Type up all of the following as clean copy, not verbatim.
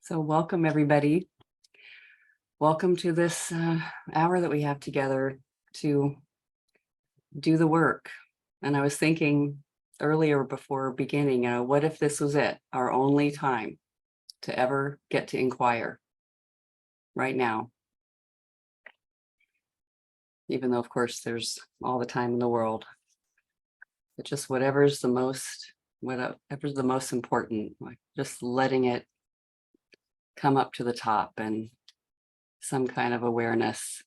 So welcome, everybody. Welcome to this hour that we have together to do the work. And I was thinking earlier before beginning, what if this was it, our only time to ever get to inquire right now? Even though, of course, there's all the time in the world. But just whatever's the most important, like just letting it come up to the top and some kind of awareness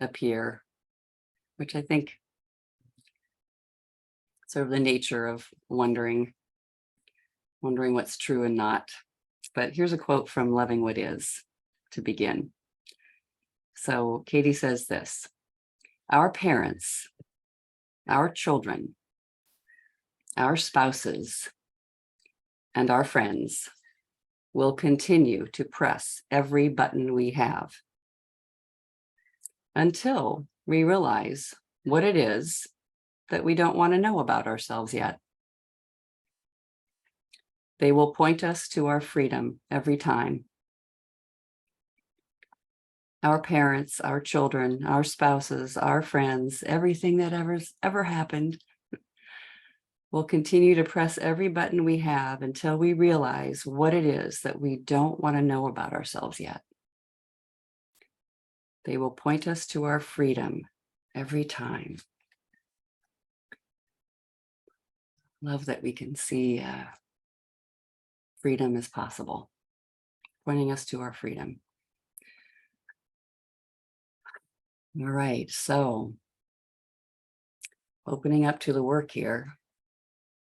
appear, which I think sort of the nature of wondering what's true and not. But here's a quote from Loving What Is to begin. So Katie says this: our parents, our children, our spouses, and our friends will continue to press every button we have until we realize what it is that we don't want to know about ourselves yet. They will point us to our freedom every time. Our parents, our children, our spouses, our friends, everything that ever happened will continue to press every button we have until we realize what it is that we don't want to know about ourselves yet. They will point us to our freedom every time. Love that we can see freedom is possible, pointing us to our freedom. All right, so opening up to the work here.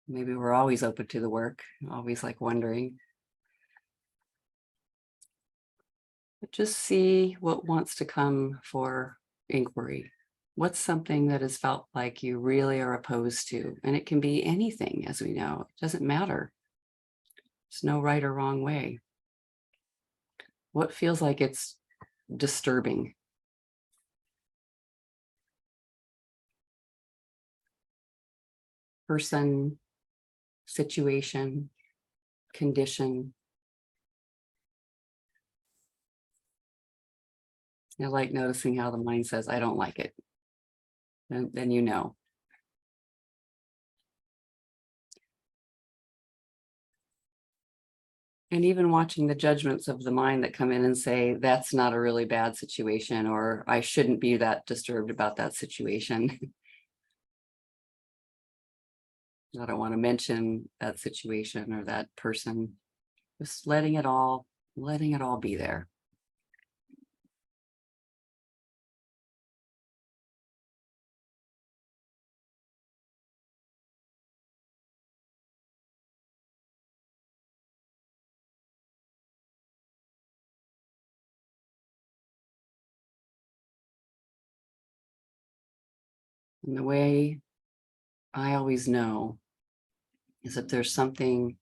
Maybe we're always open to the work, always like wondering. But just see what wants to come for inquiry. What's something that has felt like you really are opposed to? And it can be anything, as we know. It doesn't matter. There's no right or wrong way. What feels like it's disturbing? Person, situation, condition. I like noticing how the mind says, I don't like it. And then you know. And even watching the judgments of the mind that come in and say, that's not a really bad situation, or I shouldn't be that disturbed about that situation. I don't want to mention that situation or that person. Just letting it all be there. And the way I always know is that there's something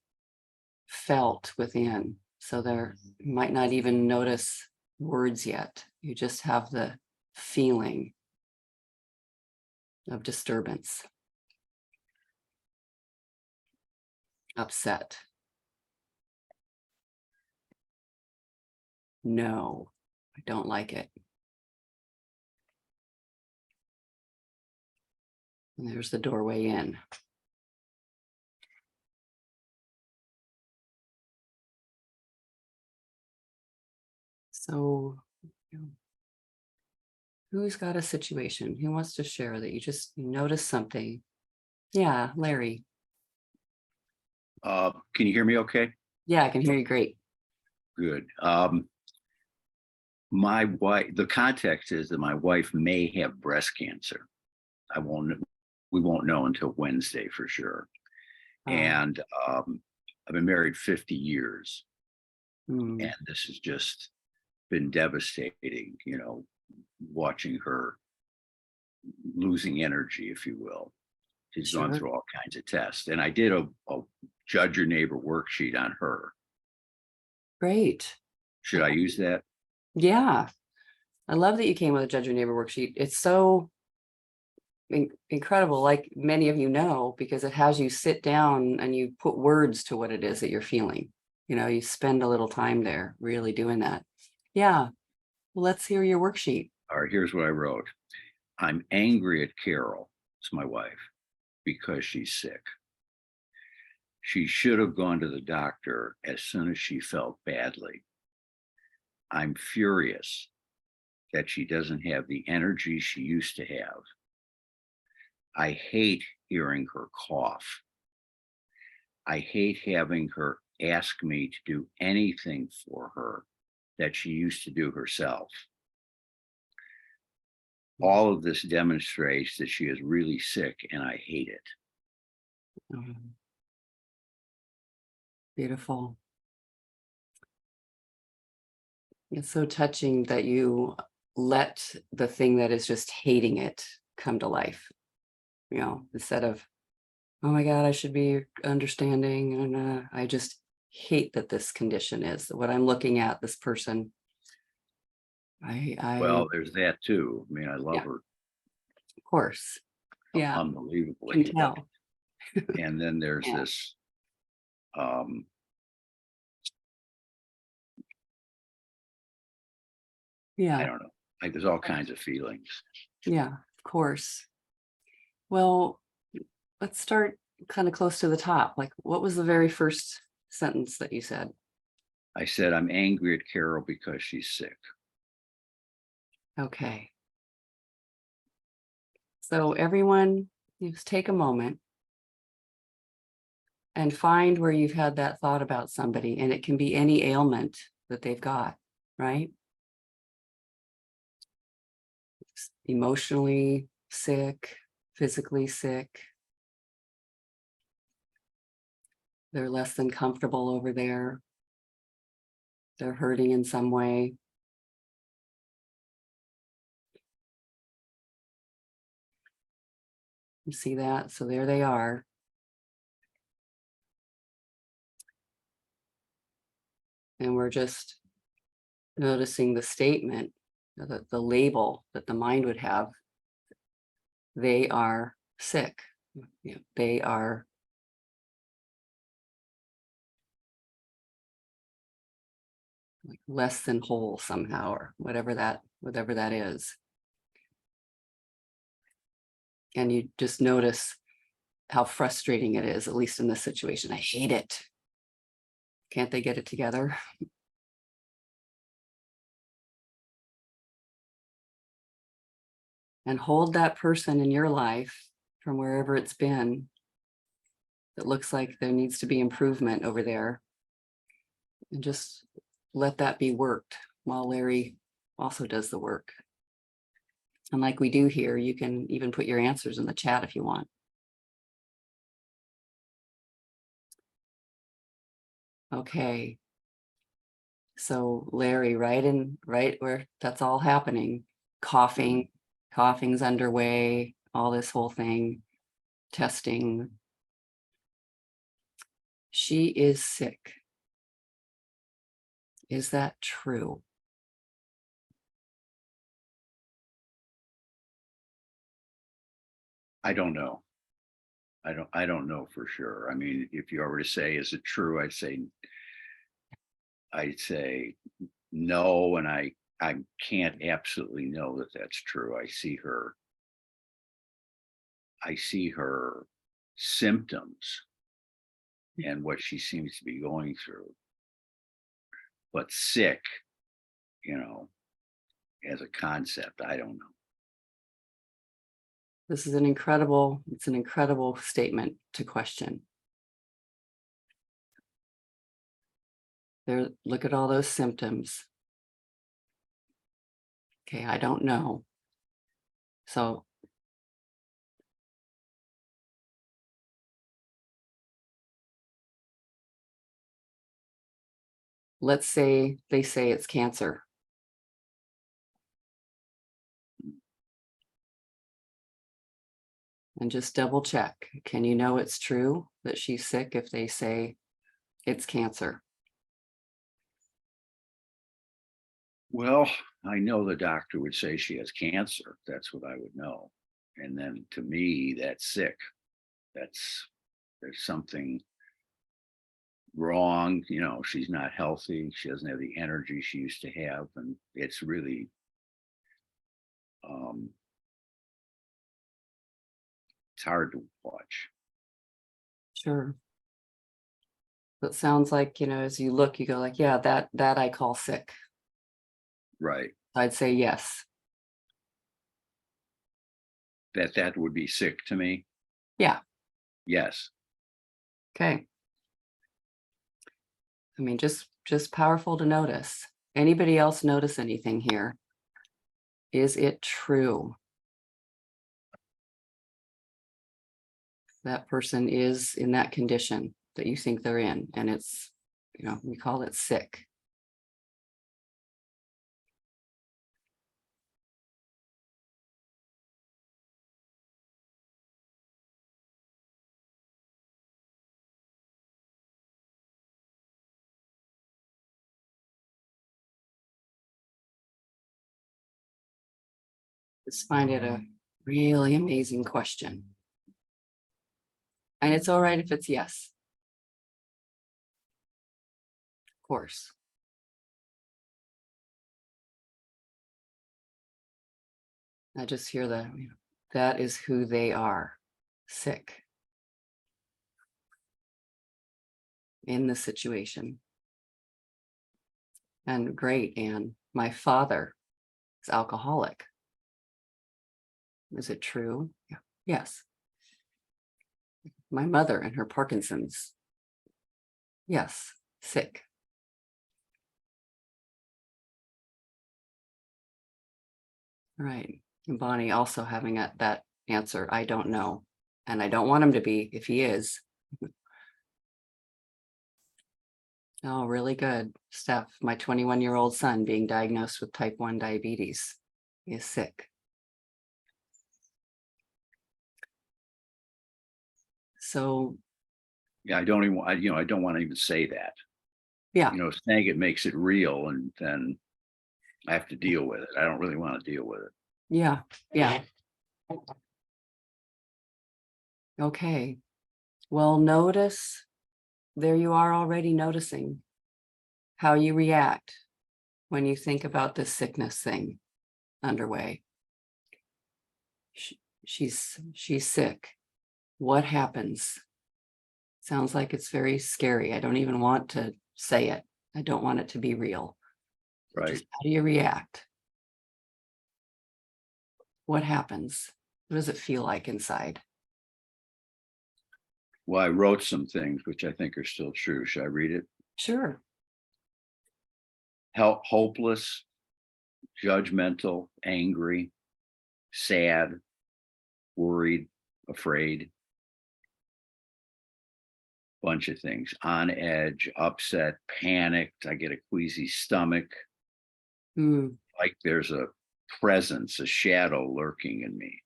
felt within. So there, you might not even notice words yet. You just have the feeling of disturbance, upset. No, I don't like it. And there's the doorway in. So, who's got a situation? Who wants to share that you notice something? Yeah, Larry. Can you hear me okay? Yeah, I can hear you great. Good. My wife, the context is that my wife may have breast cancer. We won't know until Wednesday for sure. And I've been married 50 years. And this has just been devastating, watching her losing energy, if you will. She's gone through all kinds of tests. And I did a judge your neighbor worksheet on her. Great. Should I use that? Yeah. I love that you came with a judge your neighbor worksheet. It's so incredible, like many of you know, because it has you sit down and you put words to what it is that you're feeling. You spend a little time there really doing that. Yeah. Well, let's hear your worksheet. All right, here's what I wrote. I'm angry at Carol, it's my wife, because she's sick. She should have gone to the doctor as soon as she felt badly. I'm furious that she doesn't have the energy she used to have. I hate hearing her cough. I hate having her ask me to do anything for her that she used to do herself. All of this demonstrates that she is really sick and I hate it. Beautiful. It's so touching that you let the thing that is just hating it come to life, instead of, oh my God, I should be understanding. And I just hate that this condition is what I'm looking at, this person. Well, there's that too. I mean, I love Yeah. her Of course. Yeah. unbelievably. Can tell. And then there's Yeah. this Yeah. I don't know. Like there's all kinds of feelings. Yeah, of course. Well, let's start kind of close to the top. Like, what was the very first sentence that you said? I said, I'm angry at Carol because she's sick. Okay. So everyone, just take a moment and find where you've had that thought about somebody, and it can be any ailment that they've got, right? Emotionally sick, physically sick. They're less than comfortable over there. They're hurting in some way. You see that? So there they are. And we're just noticing the statement, the label that the mind would have. They are sick. They are like less than whole somehow, or whatever that is. And you just notice how frustrating it is, at least in this situation. I hate it. Can't they get it together? And hold that person in your life from wherever it's been that looks like there needs to be improvement over there. And just let that be worked while Larry also does the work. And like we do here, you can even put your answers in the chat if you want. Okay. So Larry, right where that's all happening, coughing's underway, all this whole thing, testing. She is sick. Is that true? I don't know. I don't know for sure. I mean, if you were to say, is it true? I'd say no, and I can't absolutely know that that's true. I see her symptoms and what she seems to be going through. But sick, as a concept, I don't know. It's an incredible statement to question. There, look at all those symptoms. Okay, I don't know. So let's say they say it's cancer. And just double check. Can you know it's true that she's sick if they say it's cancer? Well, I know the doctor would say she has cancer. That's what I would know. And then to me, that's sick. There's something wrong. You know, she's not healthy. She doesn't have the energy she used to have. And it's really, it's hard to watch. Sure. It sounds like, as you look, you go like, yeah, that I call sick. Right. I'd say yes. That would be sick to me. Yeah. Yes. Okay. I mean, just powerful to notice. Anybody else notice anything here? Is it true that person is in that condition that you think they're in, and it's, we call it sick? Just find it a really amazing question. And it's all right if it's yes. Of course. I just hear that is who they are, sick in the situation. And great, Anne, my father is alcoholic. Is it true? Yeah. Yes. My mother and her Parkinsons. Yes, sick. Right. And Bonnie also having that answer, I don't know. And I don't want him to be if he is. Oh, really good. Steph, my 21-year-old son being diagnosed with type 1 diabetes is sick. So Yeah, I don't even, I don't want to even say that. yeah, Saying it makes it real, and then I have to deal with it. I don't really want to deal with it. yeah, yeah. Okay. Well, notice, there you are already noticing how you react when you think about this sickness thing underway. She's sick. What happens? Sounds like it's very scary. I don't even want to say it. I don't want it to be real. Right. Just how do you react? What happens? What does it feel like inside? Well, I wrote some things which I think are still true. Should I read it? Sure. Hopeless, judgmental, angry, sad, worried, afraid, bunch of things. On edge, upset, panicked. I get a queasy stomach, like there's a presence, a shadow lurking in me.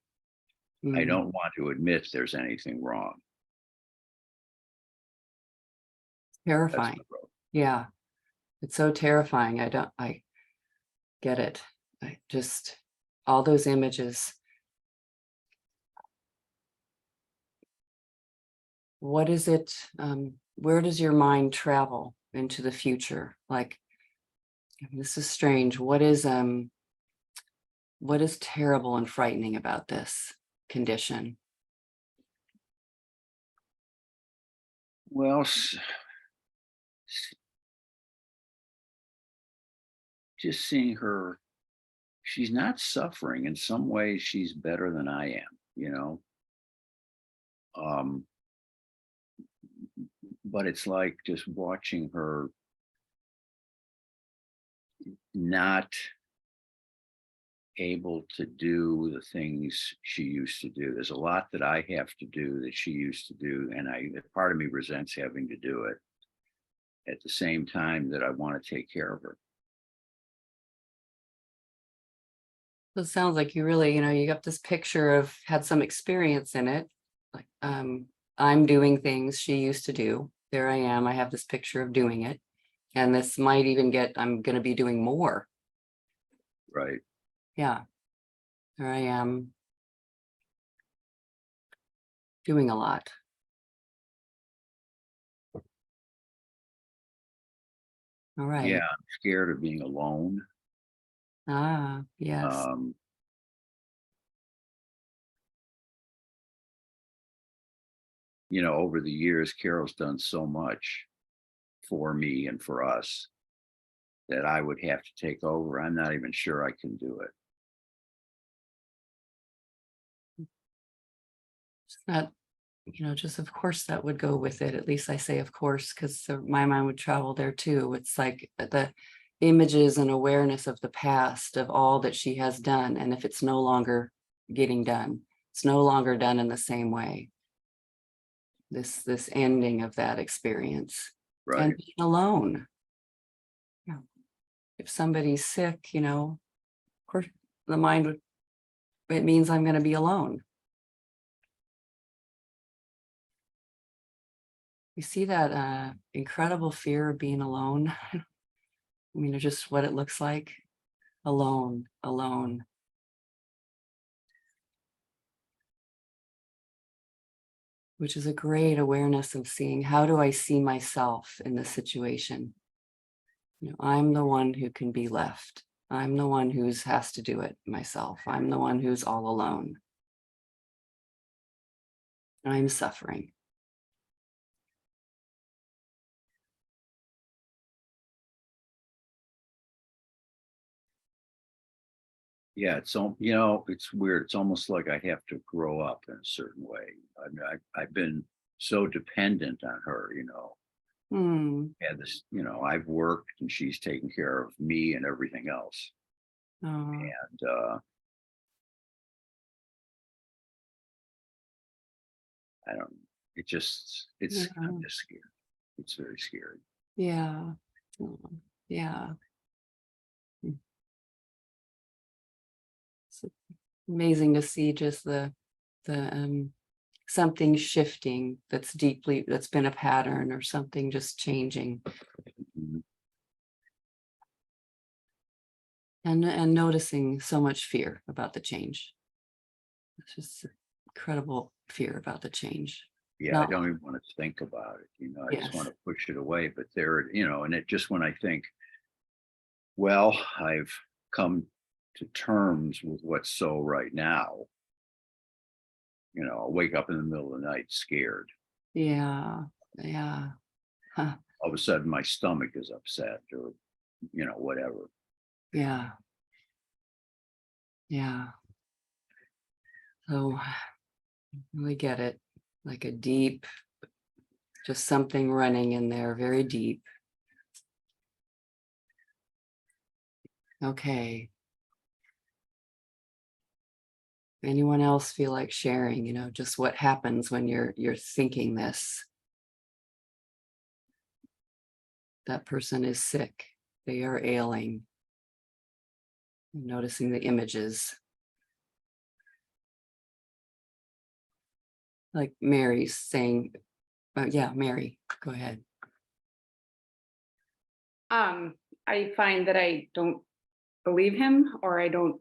I don't want to admit there's anything wrong. Terrifying. Yeah. It's so terrifying. I get it. I just, all those images. What is it? Where does your mind travel into the future? Like, this is strange. What is terrible and frightening about this condition? Well, just seeing her, she's not suffering. In some ways, she's better than I am, but it's like just watching her not able to do the things she used to do. There's a lot that I have to do that she used to do, and part of me resents having to do it at the same time that I want to take care of her. It sounds like you really, you got this picture of had some experience in it. Like, I'm doing things she used to do. There I am. I have this picture of doing it. And this might even I'm going to be doing more. Right. Yeah. There I am doing a lot. All right. Yeah, I'm scared of being alone. Yes. Um, over the years, Carol's done so much for me and for us that I would have to take over. I'm not even sure I can do it. It's not, just of course that would go with it. At least I say of course, because my mind would travel there too. It's like the images and awareness of the past of all that she has done. And if it's no longer getting done, it's no longer done in the same way. This ending of that experience. Right. And being alone. Yeah. If somebody's sick, of course the mind would, it means I'm going to be alone. You see that incredible fear of being alone? I mean, it's just what it looks like. Alone, alone. Which is a great awareness of seeing, how do I see myself in this situation? I'm the one who can be left. I'm the one who has to do it myself. I'm the one who's all alone. I'm suffering. Yeah, it's weird. It's almost like I have to grow up in a certain way. I mean, I've been so dependent on her, Hmm. And I've worked and she's taken care of me and everything else. Oh, And I don't, it's yeah. I'm just scared. It's very scary. Yeah. Oh, yeah. It's amazing to see just the something shifting that's been a pattern, or something just changing, Mhm. and noticing so much fear about the change. It's just incredible fear about the change. Yeah, I Not don't even want to think about it. I just want Yes. to push it away. But and it just when I think, well, I've come to terms with what's so right now. I'll wake up in the middle of the night scared. Yeah. Yeah. Huh. All of a sudden my stomach is upset or, whatever. Yeah. Yeah. So we get it. Like a deep, just something running in there, very deep. Okay. Anyone else feel like sharing, just what happens when you're thinking this? That person is sick. They are ailing. Noticing the images. Like Mary's saying, yeah, Mary, go ahead. I find that I don't believe him, or and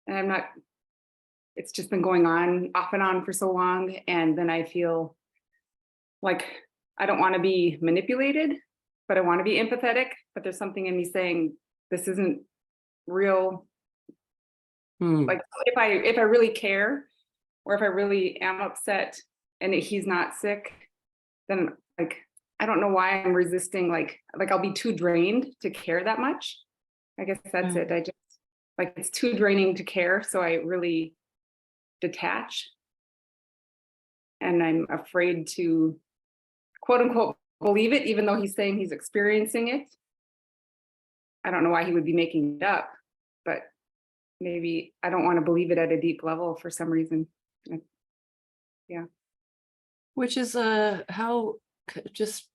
I'm not, it's just been going on off and on for so long. And then I feel like I don't want to be manipulated, but I want to be empathetic. But there's something in me saying, this isn't real. Like if I really care, or if I really am upset and he's not sick, then like, I don't know why I'm resisting, like I'll be too drained to care that much. I guess that's it. I just, like, it's too draining to care. So I really detach. And I'm afraid to, quote unquote, believe it, even though he's saying he's experiencing it. I don't know why he would be making it up, but maybe I don't want to believe it at a deep level for some reason. Yeah. Which is how just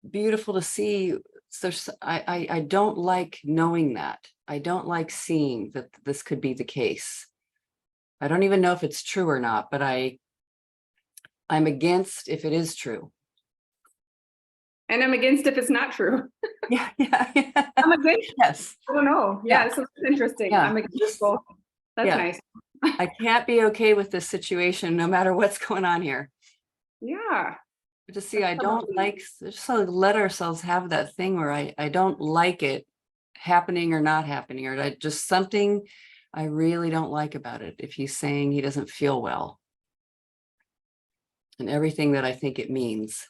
beautiful to see. So I don't like knowing that. I don't like seeing that this could be the case. I don't even know if it's true or not, but I'm against if it is true. And I'm against if it's not true. Yeah. I'm against. Yes. I don't know. Yeah, this is interesting. Yeah. I'm against both. That's nice. I can't be okay with this situation no matter what's going on here. Yeah. But to see, I don't like, just so let ourselves have that thing where I don't like it happening or not happening, or just something I really don't like about it. If he's saying he doesn't feel well and everything that I think it means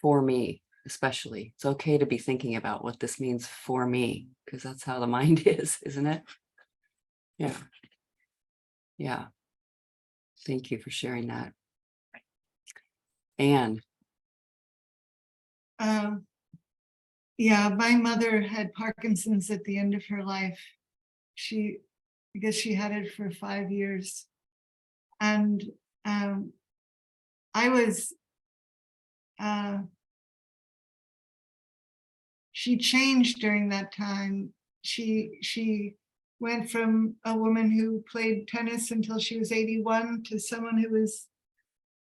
for me, especially, it's okay to be thinking about what this means for me, because that's how the mind is, isn't it? Yeah. Yeah. Thank you for sharing that. Anne. Yeah, my mother had Parkinson's at the end of her life. I guess she had it for 5 years. And I was, she changed during that time. She went from a woman who played tennis until she was 81 to someone who was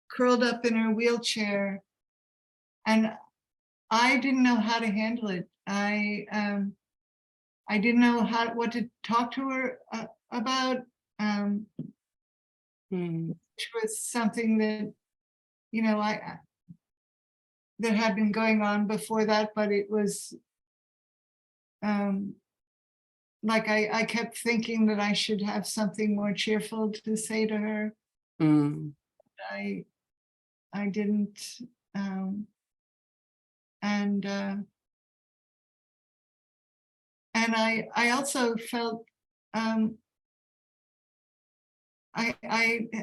curled up in her wheelchair. And I didn't know how to handle it. I didn't know what to talk to her about, which was something that, you know, that had been going on before that, but it was like I kept thinking that I should have something more cheerful to say to her. I didn't, and I also felt, I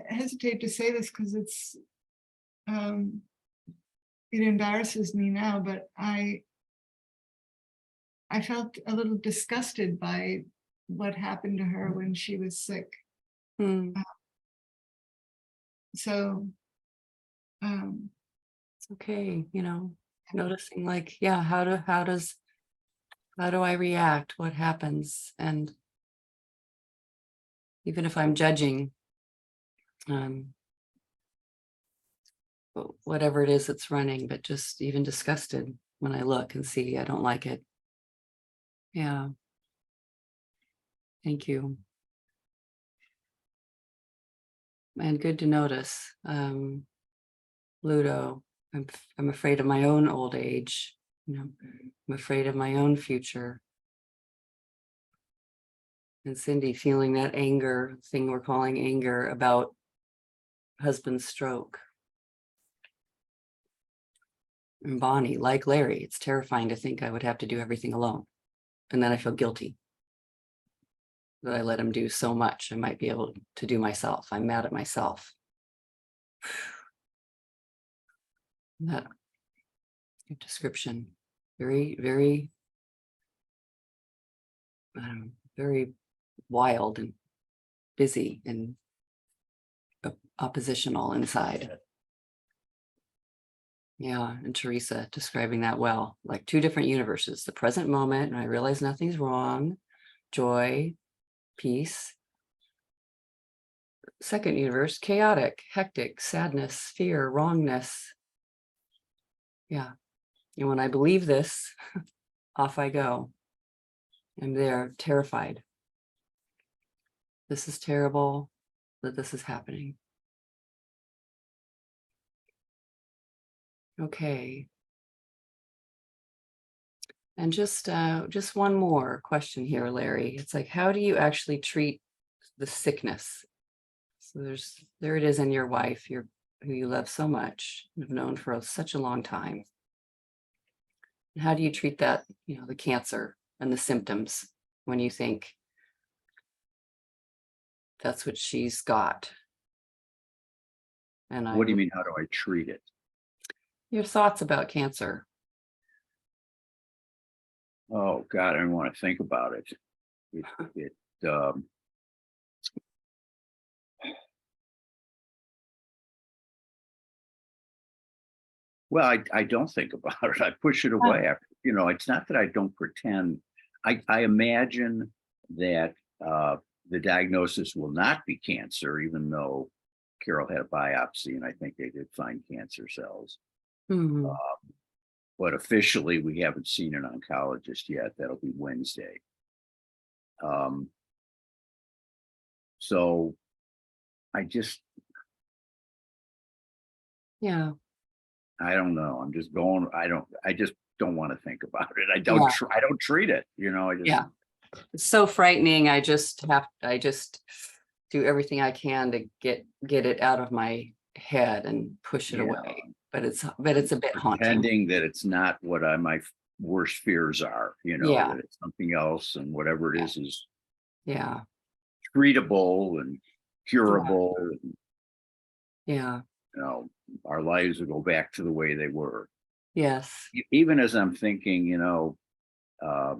hesitate to say this because it's, it embarrasses me now, but I felt a little disgusted by what happened to her when she was sick. So it's okay, you know, noticing like, yeah, how do I react? What happens? And even if I'm judging, whatever it is that's running, but just even disgusted when I look and see I don't like it. Yeah. Thank you. And good to notice. Ludo, I'm afraid of my own old age. You know, I'm afraid of my own future. And Cindy feeling that anger thing we're calling anger about husband's stroke. And Bonnie, like Larry, it's terrifying to think I would have to do everything alone. And then I feel guilty that I let him do so much I might be able to do myself. I'm mad at myself. That description, very, very, very wild and busy and oppositional inside. Yeah, and Teresa describing that well, like two different universes, the present moment, and I realize nothing's wrong, joy, peace. Second universe, chaotic, hectic, sadness, fear, wrongness. Yeah, and when I believe this, off I go. I'm there, terrified. This is terrible that this is happening. Okay. And just one more question here, Larry. It's like, how do you actually treat the sickness? So there it is in your wife, who you love so much, have known for such a long time. And how do you treat that, you know, the cancer and the symptoms when you think that's what she's got? And What do you mean, how do I treat it? Your thoughts about cancer. Oh God, I don't want to think about it. Well, I don't think about it. I push it away. You know, it's not that I don't pretend. I imagine that the diagnosis will not be cancer, even though Carol had a biopsy and I think they did find cancer cells. But officially, we haven't seen an oncologist yet. That'll be Wednesday. So I just. Yeah. I don't know. I'm just going, I just don't want to think about it. I Yeah. don't treat it, I just. Yeah. It's so frightening. I just do everything I can to get it out of my head and push it Yeah. away. But it's a bit haunting. Pretending that it's not what my worst fears are, Yeah. that it's something else, and whatever it is Yeah. treatable and curable. And, Yeah. our lives will go back to the way they were. Yes. Even as I'm thinking, I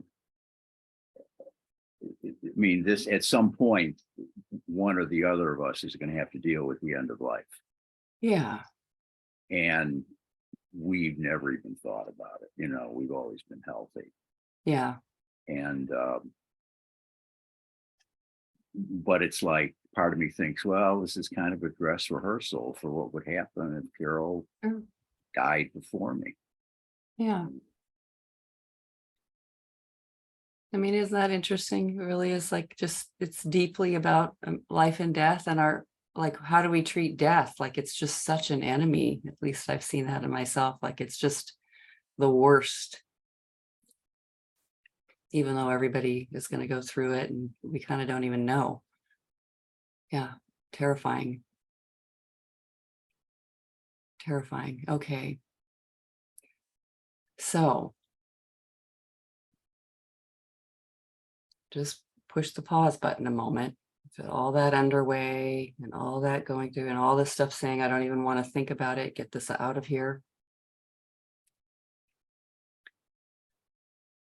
mean, this at some point, one or the other of us is going to have to deal with the end of life. Yeah. And we've never even thought about it. We've always been healthy. Yeah. And, but it's like part of me thinks, well, this is kind of a dress rehearsal for what would happen if Carol Mm. died before me. Yeah. I mean, isn't that interesting? It really is like it's deeply about life and death and how do we treat death? Like it's just such an enemy. At least I've seen that in myself. Like it's just the worst. Even though everybody is going to go through it and we kind of don't even know. Yeah. Terrifying. Terrifying. Okay. So just push the pause button a moment. All that underway and all that going through and all this stuff saying, I don't even want to think about it. Get this out of here.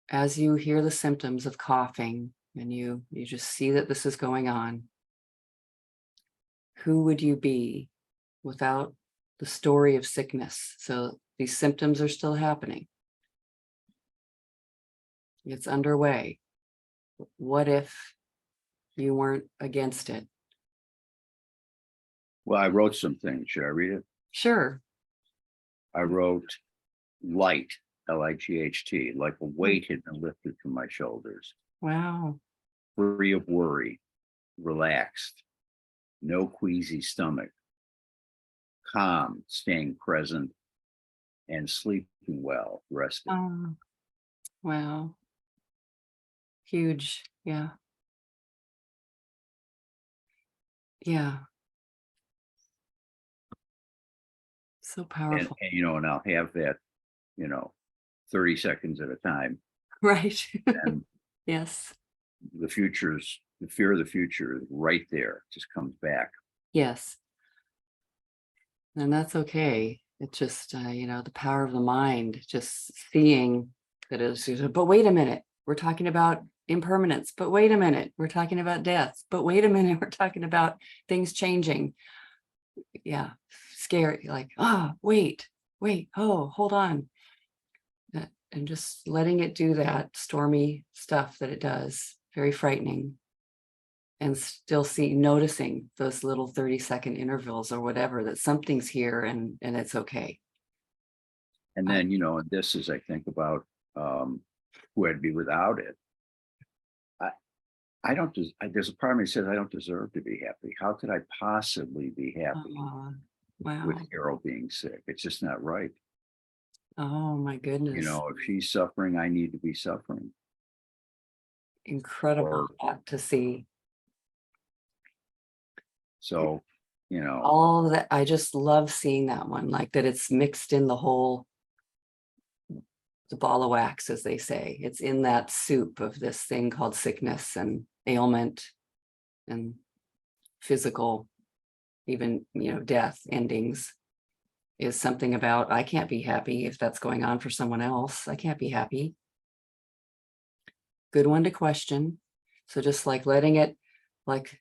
As you hear the symptoms of coughing and you just see that this is going on, who would you be without the story of sickness? So these symptoms are still happening. It's underway. What if you weren't against it? Well, I wrote some things. Should I read it? Sure. I wrote light, L-I-G-H-T, like a weight had been lifted from my shoulders, Wow. free of worry, relaxed, no queasy stomach, calm, staying present, and sleeping well, rested. Wow. Huge. Yeah. Yeah. So powerful. And I'll have that, 30 seconds at a time. Right. And Yes. the fear of the future is right there, just comes back. Yes. And that's okay. It's just, the power of the mind, just seeing that it's, but wait a minute, we're talking about impermanence, but wait a minute, we're talking about death, but wait a minute, we're talking about things changing. Yeah. Scary. Like, wait, oh, hold on. And just letting it do that stormy stuff that it does, very frightening. And still noticing those little 30-second intervals or whatever, that something's here and it's okay. And then, and this is, I think about who I'd be without it. I don't, there's a part of me that says I don't deserve to be happy. How could I possibly be happy Wow. with Carol being sick? It's just not right. Oh my goodness. If she's suffering, I need to be suffering. Incredible to see. So, all that. I just love seeing that one, like that it's mixed in the ball of wax, as they say. It's in that soup of this thing called sickness and ailment and physical, even, death endings, is something about, I can't be happy if that's going on for someone else. I can't be happy. Good one to question. So just like letting it, like,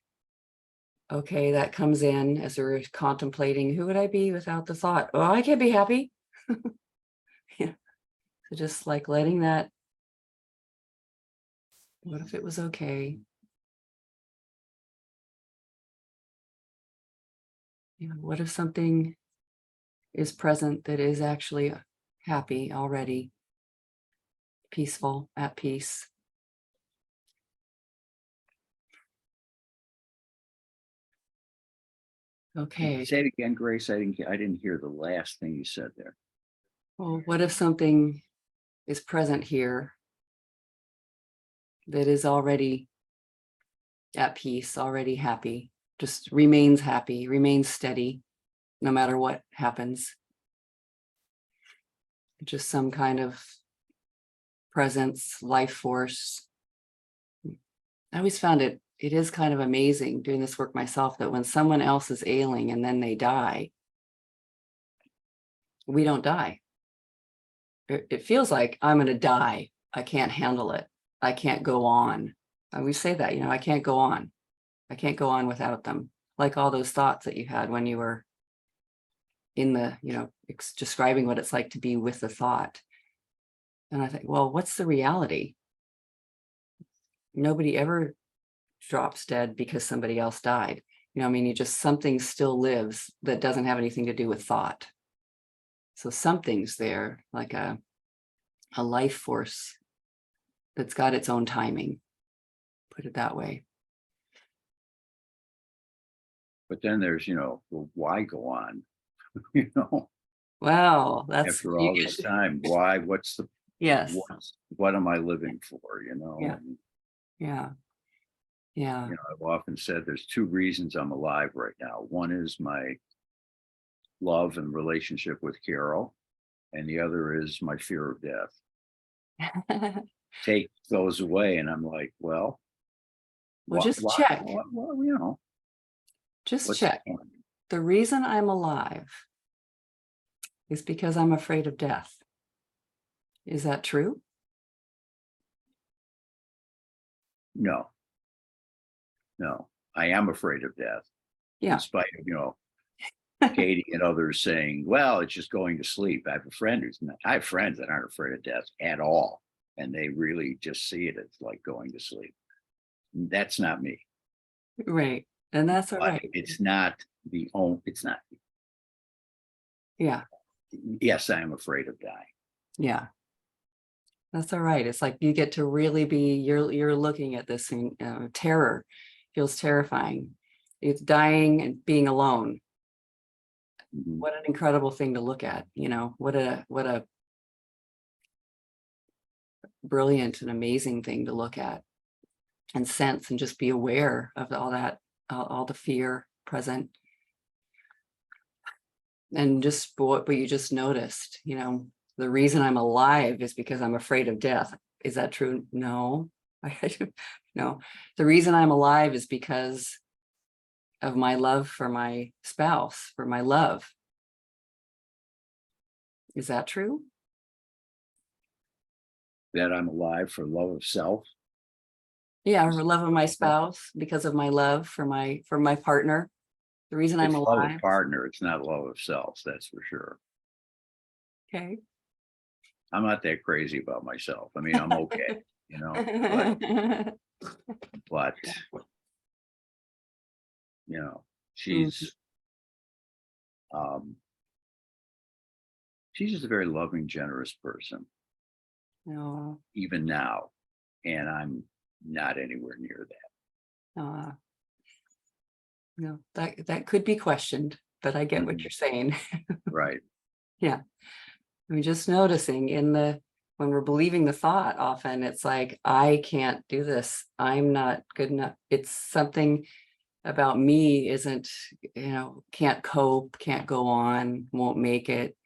okay, that comes in as we're contemplating, who would I be without the thought, oh, I can't be happy. Yeah. So just like letting that, what if it was okay? What if something is present that is actually happy already, peaceful, at peace? Okay. Say it again, Grace. I didn't hear the last thing you said there. Well, what if something is present here that is already at peace, already happy, just remains happy, remains steady, no matter what happens? Just some kind of presence, life force. I always found it is kind of amazing doing this work myself, that when someone else is ailing and then they die, we don't die. It feels like I'm going to die. I can't handle it. I can't go on. We say that, I can't go on. I can't go on without them. Like all those thoughts that you had when you were in the, describing what it's like to be with the thought. And I think, well, what's the reality? Nobody ever drops dead because somebody else died. Something still lives that doesn't have anything to do with thought. So something's there, like a life force that's got its own timing, put it that way. But then there's, well, why go on? Wow, that's after all this time, why? What's the yes. What am I living for? Yeah. Yeah. I've often said there's two reasons I'm alive right now. One is my love and relationship with Carol, and the other is my fear of death. Take those away, and I'm like, well, just check. Just check. The reason I'm alive is because I'm afraid of death. Is that true? No, I am afraid of death. Yeah. In spite of, Katie and others saying, well, it's just going to sleep. I have friends that aren't afraid of death at all. And they really just see it as like going to sleep. That's not me. Right. And that's all right. It's not it's not. Yeah. Yes, I am afraid of dying. Yeah. That's all right. It's like you get to really be, you're looking at this and terror feels terrifying. It's dying and being alone. Mm-hmm. What an incredible thing to look at, what a brilliant and amazing thing to look at and sense and just be aware of all that, all the fear present. And just what you just noticed, the reason I'm alive is because I'm afraid of death. Is that true? No. No. The reason I'm alive is because of my love for my spouse, for my love. Is that true? That I'm alive for love of self. Yeah, for love of my spouse, because of my love for my partner. The reason I'm alive. Love of partner, it's not love of self, that's for sure. Okay. I'm not that crazy about myself. I'm okay, but she's she's just a very loving, generous person. No. Even now, and I'm not anywhere near that. No, that could be questioned, but I get what you're saying. Right. Yeah. Just noticing when we're believing the thought, often it's like, I can't do this. I'm not good enough. It's something about me isn't, can't cope, can't go on, won't make it.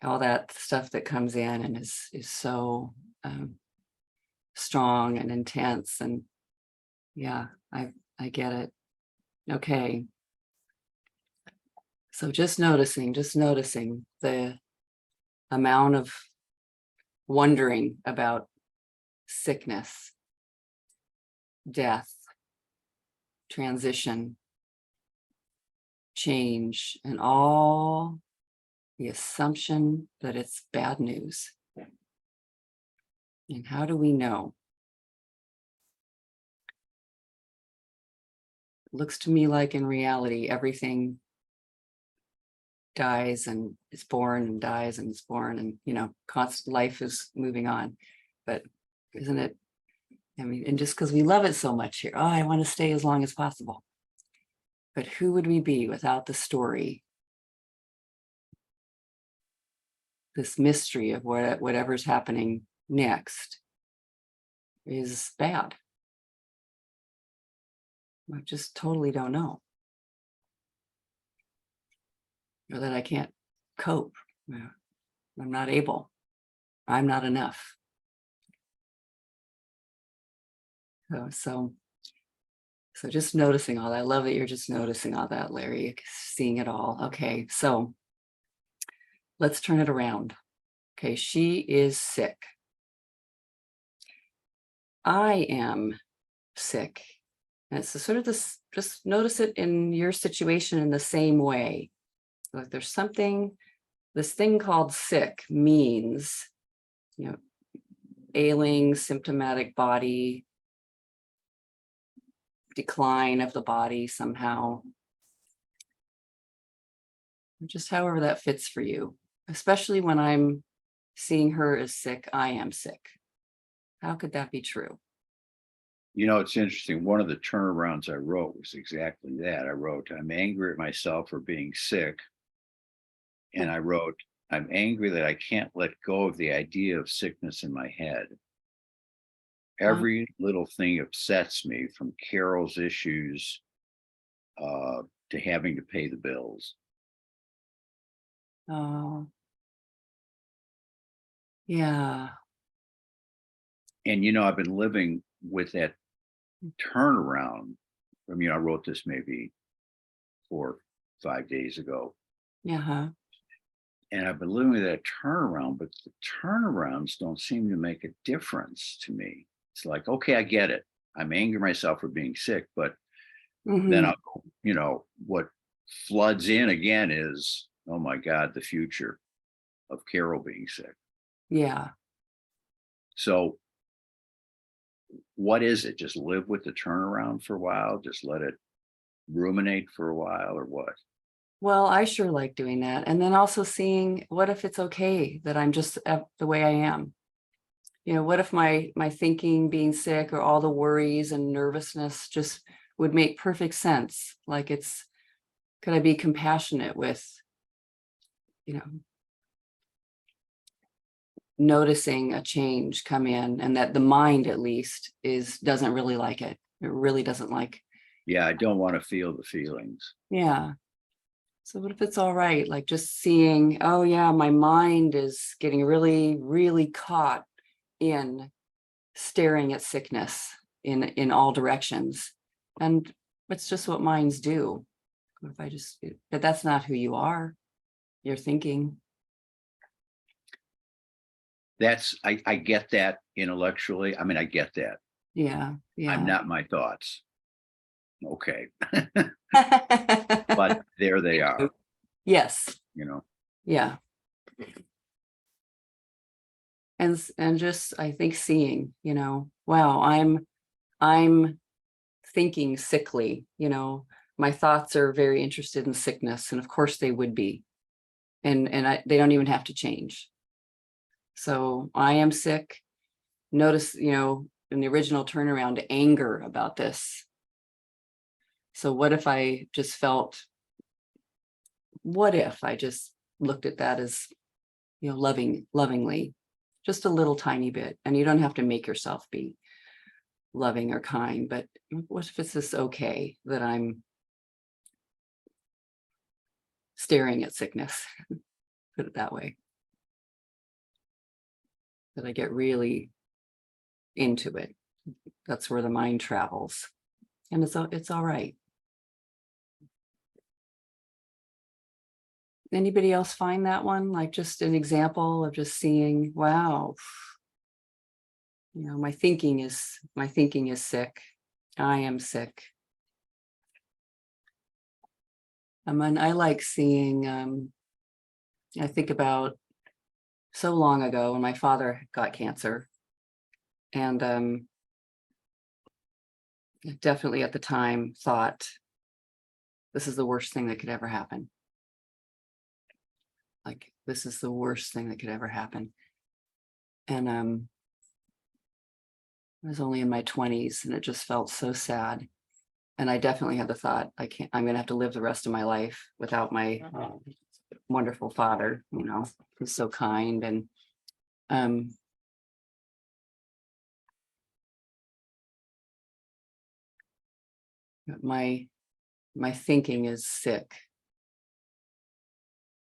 All that stuff that comes in and is so strong and intense. And yeah, I get it. Okay. So just noticing the amount of wondering about sickness, death, transition, change, and all the assumption that it's bad news. And how do we know? It looks to me like in reality, everything dies and is born and dies and is born, and constant life is moving on. But isn't it? And just because we love it so much here, I want to stay as long as possible. But who would we be without the story this mystery of whatever's happening next is bad. I just totally don't know. Or that I can't cope. Yeah. I'm not able. I'm not enough. So just noticing all that. I love that you're just noticing all that, Larry, seeing it all. Okay, so let's turn it around. Okay, she is sick. I am sick. And it's sort of this, just notice it in your situation in the same way. Like there's something, this thing called sick means, ailing, symptomatic body, decline of the body somehow. Just however that fits for you, especially when I'm seeing her as sick, I am sick. How could that be true? It's interesting. One of the turnarounds I wrote was exactly that. I wrote, I'm angry at myself for being sick. And I wrote, I'm angry that I can't let go of the idea of sickness in my head. Every little thing upsets me, from Carol's issues to having to pay the bills. Oh, yeah. And, I've been living with that turnaround. I mean, I wrote this maybe 4 or 5 days ago. Yeah. And I've been living with that turnaround, but the turnarounds don't seem to make a difference to me. It's like, okay, I get it. I'm angry at myself for being sick, but then I'll, what floods in again is, oh my God, the future of Carol being sick. Yeah. So what is it? Just live with the turnaround for a while? Just let it ruminate for a while, or what? Well, I sure like doing that. And then also seeing, what if it's okay that I'm just the way I am? What if my thinking, being sick, or all the worries and nervousness just would make perfect sense? Like could I be compassionate with, noticing a change come in, and that the mind at least doesn't really like it. It really doesn't like. Yeah, I don't want to feel the feelings. Yeah. So what if it's all right? Like just seeing, oh yeah, my mind is getting really, really caught in staring at sickness in all directions. And it's just what minds do. But that's not who you are. You're thinking. I get that intellectually. I mean, I get that. Yeah. I'm not my thoughts. Okay. But But there they are. yes. Yeah. And just, I think, seeing, wow, I'm thinking sickly, my thoughts are very interested in sickness, and of course they would be. And they don't even have to change. So I am sick. Notice, in the original turnaround, anger about this. So what if I just looked at that as, lovingly, just a little tiny bit. And you don't have to make yourself be loving or kind, but what if it's just okay that I'm staring at sickness? Put it that way. That I get really into it. That's where the mind travels. And it's all right. Anybody else find that one? Like just an example of just seeing, wow, my thinking is sick. I am sick. I like seeing, I think about so long ago when my father got cancer. And definitely at the time thought, this is the worst thing that could ever happen. Like, this is the worst thing that could ever happen. And I was only in my 20s, and it just felt so sad. And I definitely had the thought, I'm going to have to live the rest of my life without my wonderful father, who's so kind. And my thinking is sick.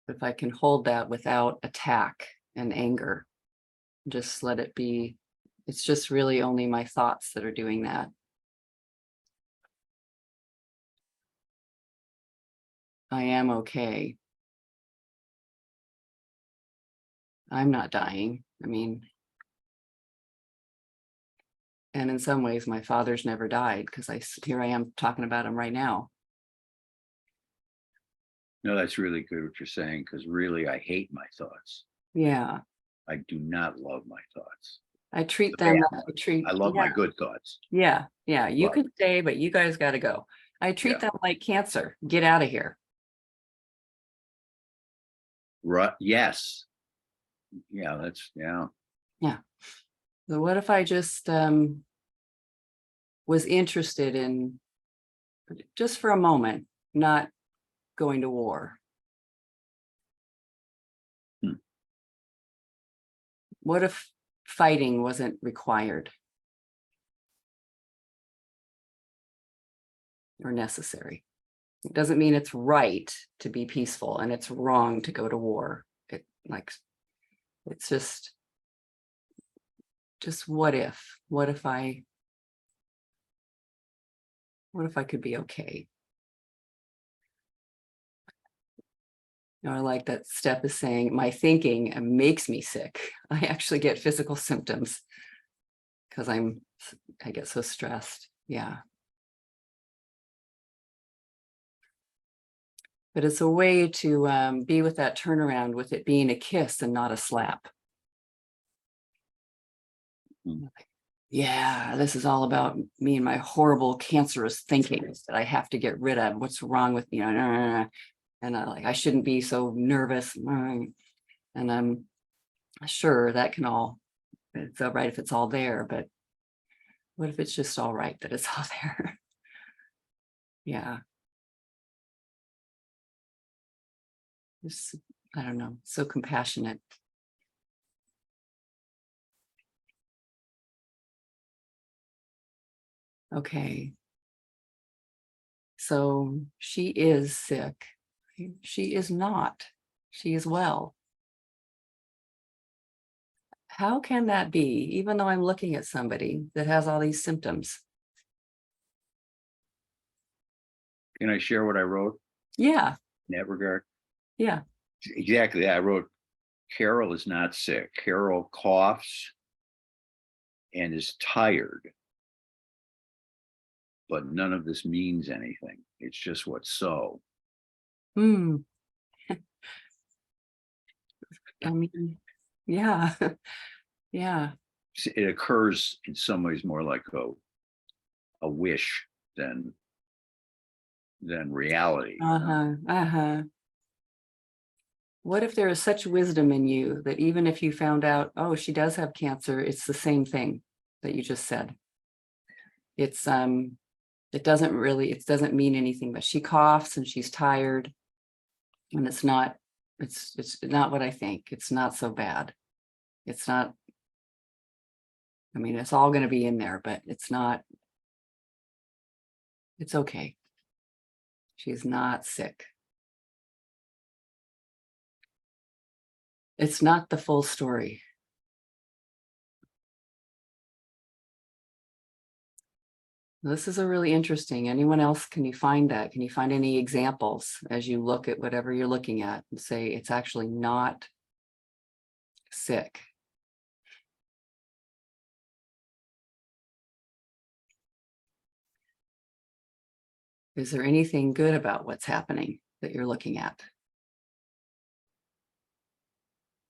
If I can hold that without attack and anger, just let it be. It's just really only my thoughts that are doing that. I am okay. I'm not dying. I mean, and in some ways, my father's never died because here I am talking about him right now. No, that's really good what you're saying, because really I hate my thoughts. Yeah, I do not love my thoughts. I treat The them. bad I I love my good thoughts. Yeah, you But- could stay, but you guys got to go. I treat Yeah. them like cancer. Get out of here. Right. Yes. Yeah, Yeah. So what if I just was interested in, just for a moment, not going to war? What if fighting wasn't required or necessary? It doesn't mean it's right to be peaceful and it's wrong to go to war. It's just what if I could be okay? I like that Steph is saying, my thinking makes me sick. I actually get physical symptoms because I get so stressed. Yeah. But it's a way to be with that turnaround, with it being a kiss and not a slap. Yeah, this is all about me and my horrible cancerous thinking that I have to get rid of. What's wrong with me? And I shouldn't be so nervous. And I'm sure that it's all right if it's all there, but what if it's just all right that it's all there? Yeah. Just, I don't know, so compassionate. Okay. So she is sick. She is not. She is well. How can that be, even though I'm looking at somebody that has all these symptoms? Can I share what I wrote Yeah, in that regard? yeah. Exactly. I wrote, Carol is not sick. Carol coughs and is tired. But none of this means anything. It's just what's so. I mean, yeah, yeah. It occurs in some ways more like a wish than reality. What if there is such wisdom in you that even if you found out, oh, she does have cancer, it's the same thing that you just said. It's it doesn't mean anything, but she coughs and she's tired, and it's not what I think. It's not so bad. It's not, I mean, it's all going to be in there, but it's okay. She's not sick. It's not the full story. This is a really interesting. Anyone else, can you find that? Can you find any examples as you look at whatever you're looking at and say it's actually not sick? Is there anything good about what's happening that you're looking at?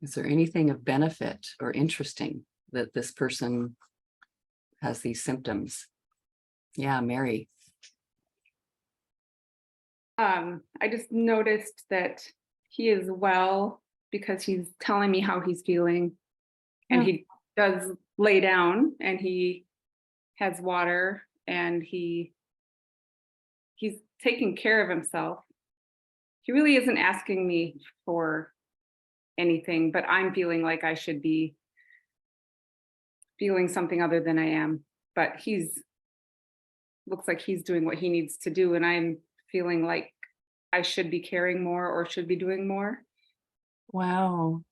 Is there anything of benefit or interesting that this person has these symptoms? Yeah, Mary. I just noticed that he is well because he's telling me how he's feeling, and he does lay down and he has water and he's taking care of himself. he really isn't asking me for anything, but I'm feeling like I should be feeling something other than I am. But looks like he's doing what he needs to do, and I'm feeling like I should be caring more or should be doing more. Wow.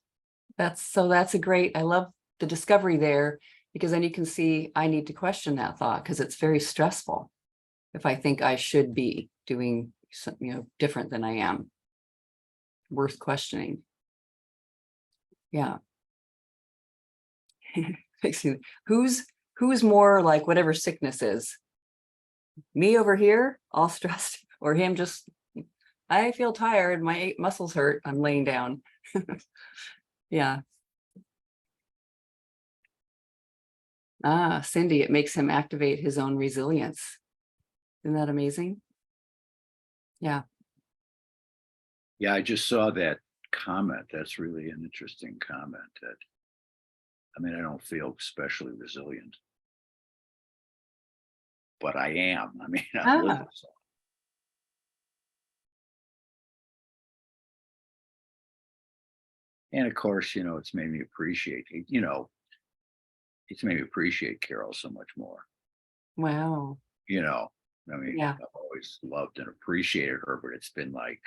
That's a great, I love the discovery there, because then you can see I need to question that thought, because it's very stressful if I think I should be doing something, different than I am. Worth questioning. Yeah. Who's more like whatever sickness is? Me over here, all stressed, or him just, I feel tired, my muscles hurt, I'm laying down. Yeah. Cindy, it makes him activate his own resilience. Isn't that amazing? Yeah. Yeah, I just saw that comment. That's really an interesting comment. That, I mean, I don't feel especially resilient, but I am. I mean, I live Ah, with it. And of course, it's made me appreciate, it's made me appreciate Carol so much more. wow. I mean, Yeah. I've always loved and appreciated her, but it's been like,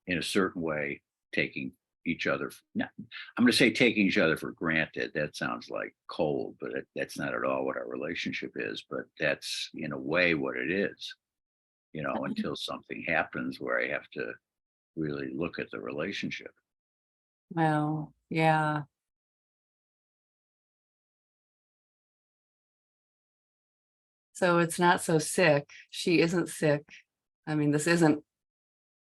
in a certain way, taking each other. I'm going to say taking each other for granted. That sounds like cold, but that's not at all what our relationship is. But that's in a way what it is, until something happens where I have to really look at the relationship. Well, yeah. So it's not so sick. She isn't sick. I mean, this isn't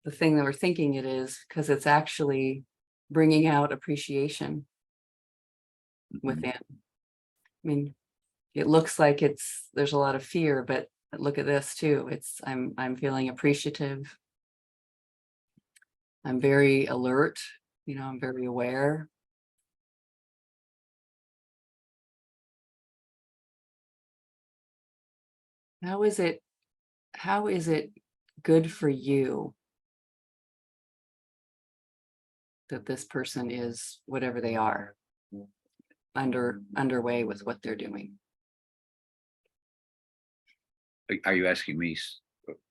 the thing that we're thinking it is, because it's actually bringing out appreciation Mhm. within. I mean, it looks like there's a lot of fear, but look at this too. I'm feeling appreciative. I'm very alert, I'm very aware. How is it good for you that this person is whatever they are, underway with what they're doing? Are you asking me?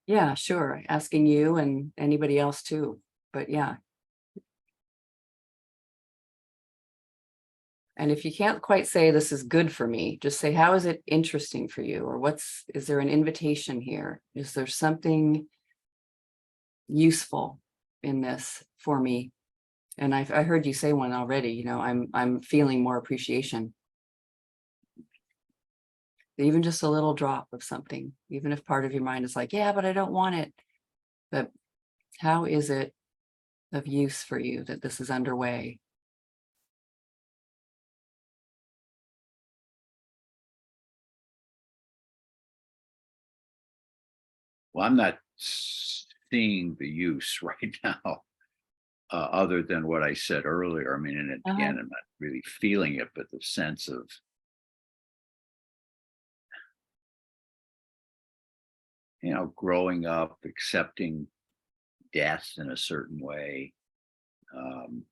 Yeah, sure. Asking you and anybody else too. But yeah. And if you can't quite say this is good for me, just say, how is it interesting for you? Or is there an invitation here? Is there something useful in this for me? And I heard you say one already, I'm feeling more appreciation. Even just a little drop of something, even if part of your mind is like, yeah, but I don't want it. But how is it of use for you that this is underway? Well, I'm not seeing the use right now, other than what I said earlier. I mean, and again, I'm not really feeling it, but the sense of, growing up, accepting death in a certain way. Um,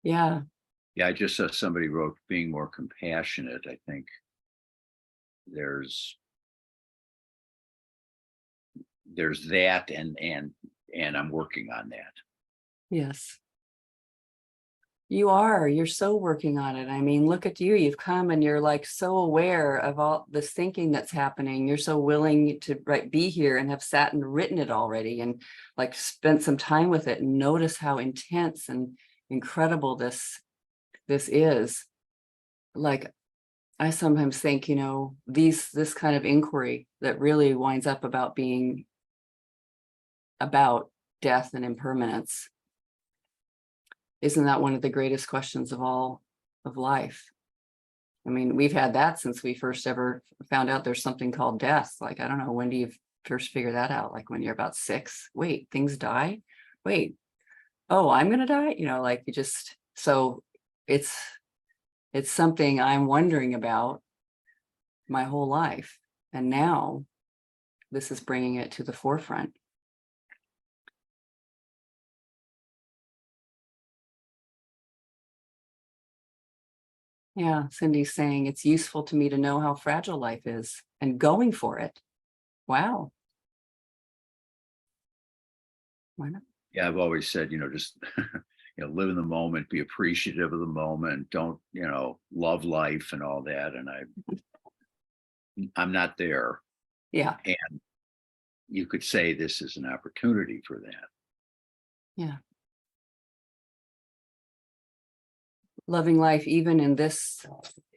Yeah. yeah, I just saw somebody wrote being more compassionate. I think there's that, and I'm working on that. Yes. You're so working on it. I mean, look at you. You've come and you're like so aware of all this thinking that's happening. You're so willing to be here and have sat and written it already and like spent some time with it and notice how intense and incredible this is. Like, I sometimes think, this kind of inquiry that really winds up about being about death and impermanence. Isn't that one of the greatest questions of all of life? I mean, we've had that since we first ever found out there's something called death. Like, I don't know, when do you first figure that out? Like when you're about 6? Wait, things die? Wait, oh, I'm gonna die? Like so it's something I'm wondering about my whole life. And now this is bringing it to the forefront. Yeah, Cindy's saying it's useful to me to know how fragile life is and going for it. Wow. Why not? Yeah, I've always said, just live in the moment, be appreciative of the moment, don't, love life and all that. And I'm not there. Yeah. And you could say this is an opportunity for that. Yeah. Loving life, even in this,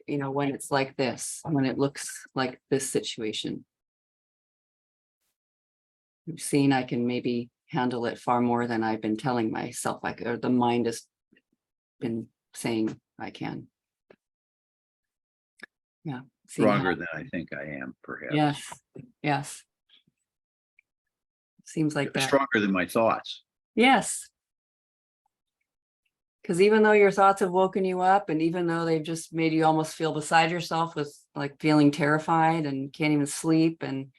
when it's like this, when it looks like this situation. I've seen I can maybe handle it far more than I've been telling myself, or the mind has been saying I can. Yeah. Stronger than I think I am, perhaps. Yes. Yes. Seems like that. Stronger than my thoughts. Yes. Because even though your thoughts have woken you up, and even though they've just made you almost feel beside yourself with like feeling terrified and can't even sleep, and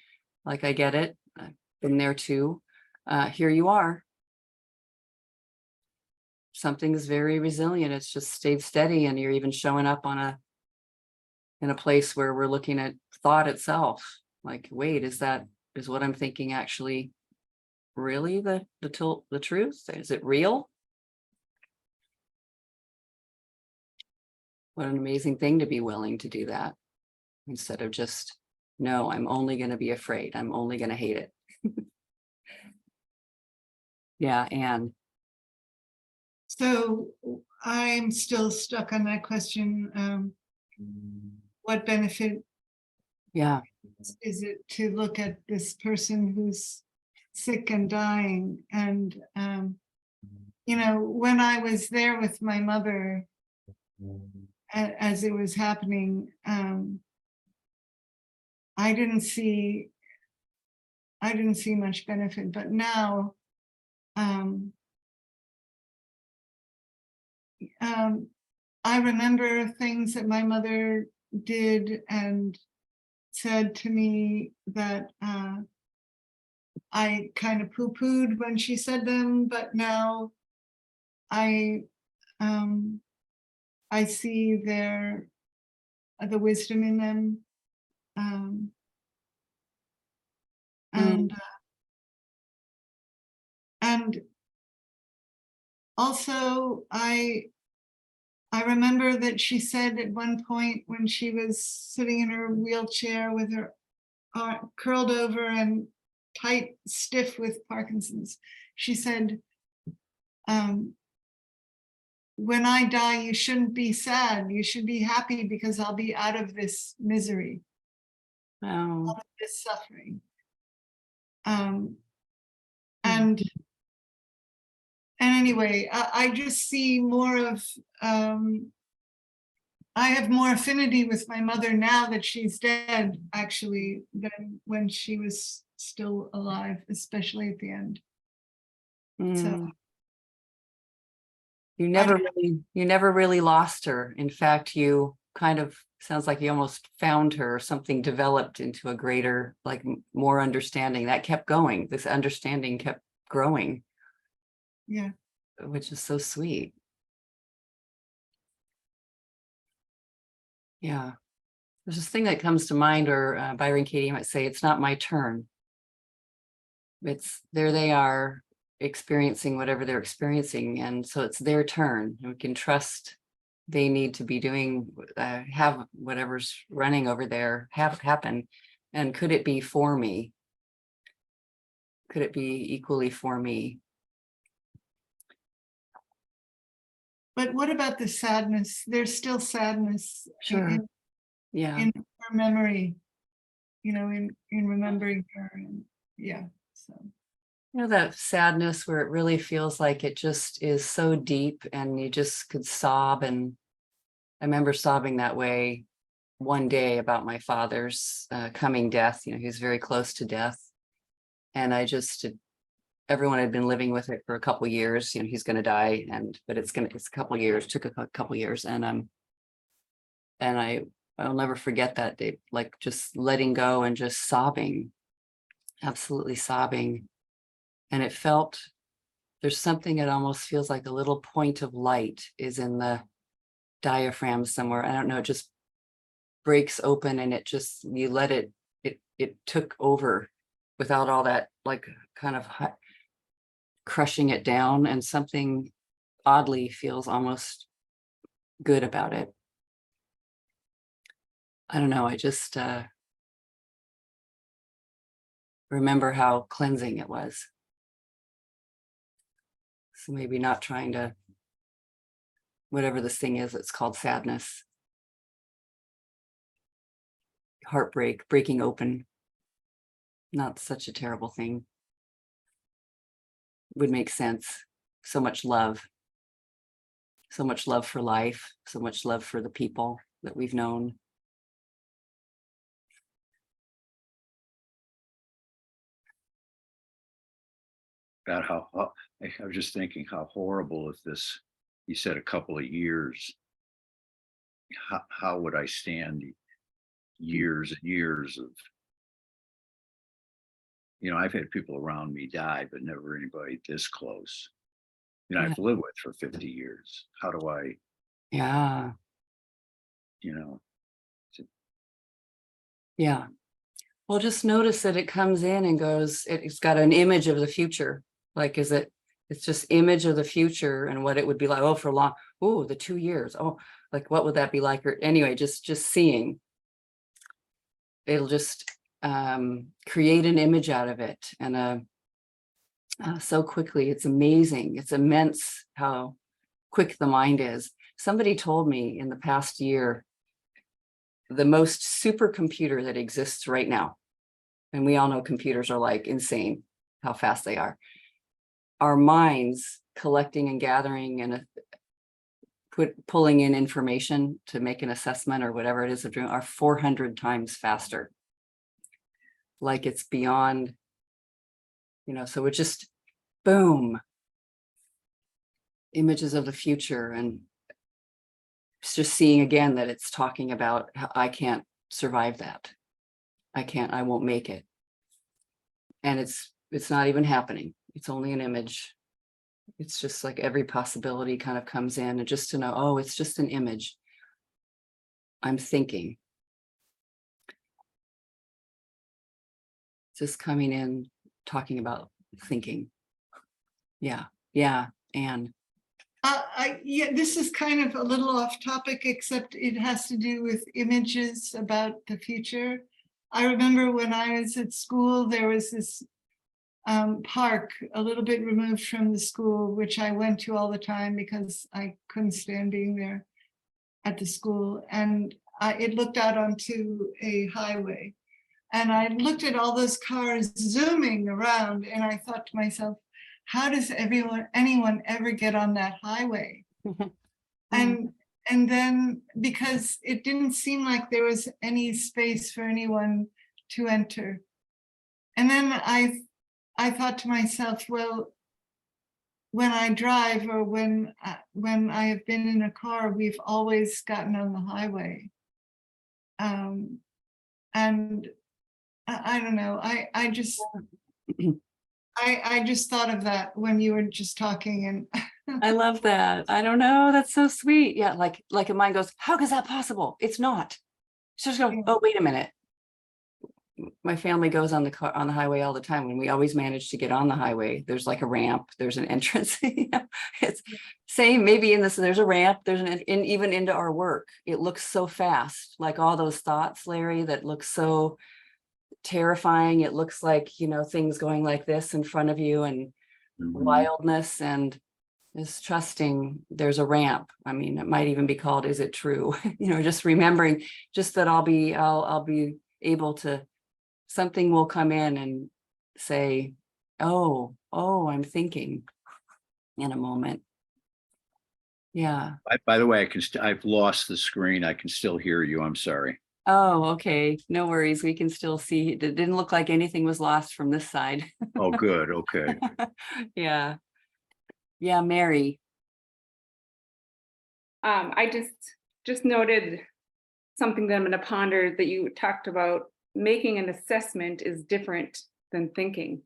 like, I get it, I've been there too. Here you are. Something is very resilient. It's just stayed steady, and you're even showing up in a place where we're looking at thought itself. Like, wait, is what I'm thinking actually really the truth? Is it real? What an amazing thing to be willing to do that, instead of just, no, I'm only going to be afraid. I'm only going to hate it. Yeah. And So I'm still stuck on that question. What benefit yeah. is it to look at this person who's sick and dying? And, when I was there with my mother, as it was happening, I didn't see much benefit, but now I remember things that my mother did and said to me that I kind of poo-pooed when she said them, but now I see the wisdom in them. And also I remember that she said at one point, when she was sitting in her wheelchair with her curled over and tight, stiff with Parkinson's, she said, when I die, you shouldn't be sad. You should be happy, because I'll be out of this misery, out of this suffering. And anyway, I just see more of, I have more affinity with my mother now that she's dead, actually, than when she was still alive, especially at the end. So you never really lost her. In fact, you kind of, sounds like you almost found her, something developed into a greater, like, more understanding that kept going. This understanding kept growing. Yeah. Which is so sweet. Yeah. There's this thing that comes to mind, or Byron Katie might say, it's not my turn. It's there they are experiencing whatever they're experiencing. And so it's their turn, and we can trust they need to be doing, have whatever's running over there have happen. And could it be for me? Could it be equally for me? But what about the sadness? There's still sadness. Sure. Yeah. In her memory, in remembering her. And yeah. So. That sadness where it really feels like it just is so deep, and you just could sob. And I remember sobbing that way one day about my father's coming death. He was very close to death. And I just, everyone had been living with it for a couple of years. He's going to die, but it's a couple of years, took a couple of years. And I I'll never forget that day, like just letting go and just sobbing, absolutely sobbing. And it felt, there's something, it almost feels like a little point of light is in the diaphragm somewhere. I don't know, it just breaks open and it just, you let it, it took over without all that, like kind of crushing it down, and something oddly feels almost good about it. I don't know. I just remember how cleansing it was. So maybe not trying to, whatever this thing is, it's called sadness, heartbreak, breaking open. Not such a terrible thing. Would make sense. So much love for life, so much love for the people that we've known. About how, I was just thinking how horrible if this, you said a couple of years, how would I stand years and years of, I've had people around me die, but never anybody this close. I've lived with for 50 years. How do I, Yeah. Yeah. Well, just notice that it comes in and goes, it's got an image of the future. Like, it's just image of the future and what it would be like. Oh, for long. Oh, the 2 years. Oh, like, what would that be like? Or anyway, just seeing. It'll just create an image out of it. And so quickly, it's amazing. It's immense how quick the mind is. Somebody told me in the past year, the most supercomputer that exists right now, and we all know computers are like insane how fast they are. Our minds collecting and gathering and pulling in information to make an assessment or whatever it is of doing are 400 times faster. Like it's beyond, so it just boom, images of the future. And it's just seeing again that it's talking about how I can't survive that. I won't make it. And it's not even happening. It's only an image. It's just like every possibility kind of comes in, and just to know, oh, it's just an image. I'm thinking. Just coming in, talking about thinking. Yeah. And yeah, this is kind of a little off topic, except it has to do with images about the future. I remember when I was at school, there was this park a little bit removed from the school, which I went to all the time because I couldn't stand being there at the school. And it looked out onto a highway. And I looked at all those cars zooming around, and I thought to myself, how does anyone ever get on that highway? And then, because it didn't seem like there was any space for anyone to enter. And then I thought to myself, well, when I drive or when I have been in a car, we've always gotten on the highway. And I don't know, I just thought of that when you were just talking, and I love that. I don't know. That's so sweet. Yeah. Like a mind goes, how is that possible? It's not. So just go, oh, wait a minute. My family goes on the highway all the time, and we always manage to get on the highway. There's like a ramp, there's an entrance. It's same, maybe in this, there's a ramp, there's even into our work. It looks so fast, like all those thoughts, Larry, that looks so terrifying. It looks like, things going like this in front of you, and wildness, and is trusting there's a ramp. I mean, it might even be called, is it true? Just remembering, just that I'll be able to, something will come in and say, oh, I'm thinking in a moment. Yeah. By the way, I've lost the screen. I can still hear you. I'm sorry. Oh, okay. No worries. We can still see. It didn't look like anything was lost from this side. Oh, good. Okay. Yeah. Mary. I just noted something that I'm gonna ponder that you talked about. Making an assessment is different than thinking.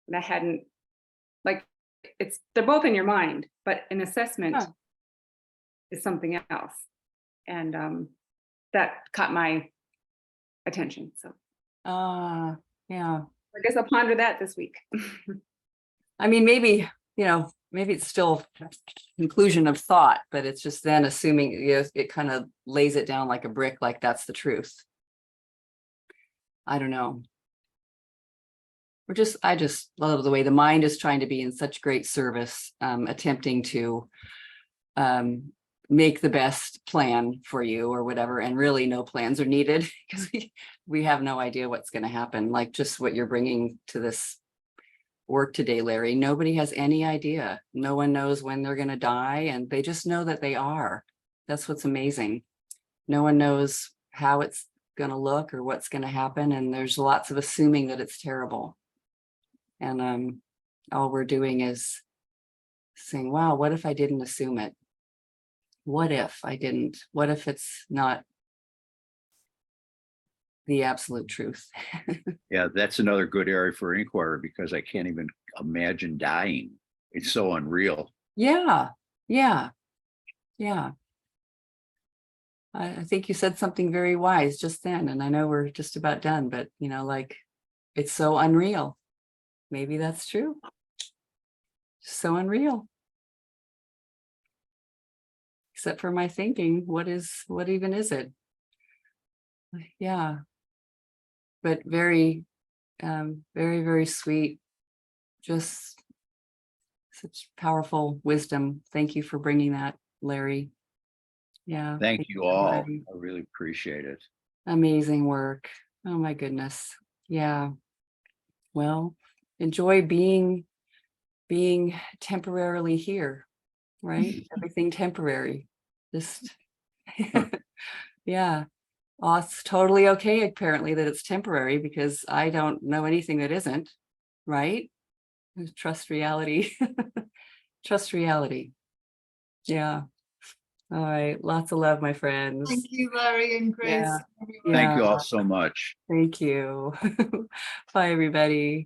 And I hadn't, like, they're both in your mind, but an assessment Huh. is something else. And that caught my attention. So Yeah. I guess I'll ponder that this week. I mean, maybe, maybe it's still conclusion of thought, but it's just then assuming, it kind of lays it down like a brick, like that's the truth. I don't know. I just love the way the mind is trying to be in such great service, attempting to make the best plan for you or whatever. And really no plans are needed because we have no idea what's going to happen. Like just what you're bringing to this work today, Larry. Nobody has any idea. No one knows when they're going to die, and they just know that they are. That's what's amazing. No one knows how it's going to look or what's going to happen, and there's lots of assuming that it's terrible. And all we're doing is saying, wow, what if I didn't assume it? What if I didn't? What if it's not the absolute truth? Yeah, that's another good area for inquiry because I can't even imagine dying. It's so unreal. Yeah. I think you said something very wise just then, and I know we're just about done, but like it's so unreal. Maybe that's true. So unreal. Except for my thinking, what even is it? Yeah. But very, very, very sweet. Just such powerful wisdom. Thank you for bringing that, Larry. Yeah. Thank you all. everybody. I really appreciate it. Amazing work. Oh my goodness. Yeah. Well, enjoy being temporarily here, right? Everything temporary. Just yeah. Oh, it's totally okay, apparently, that it's temporary because I don't know anything that isn't, right? Trust reality. Trust reality. Yeah. All right. Lots of love, my friends. Thank you, Larry and Grace. Yeah. everyone. Thank you all so much. Thank you. Bye, everybody.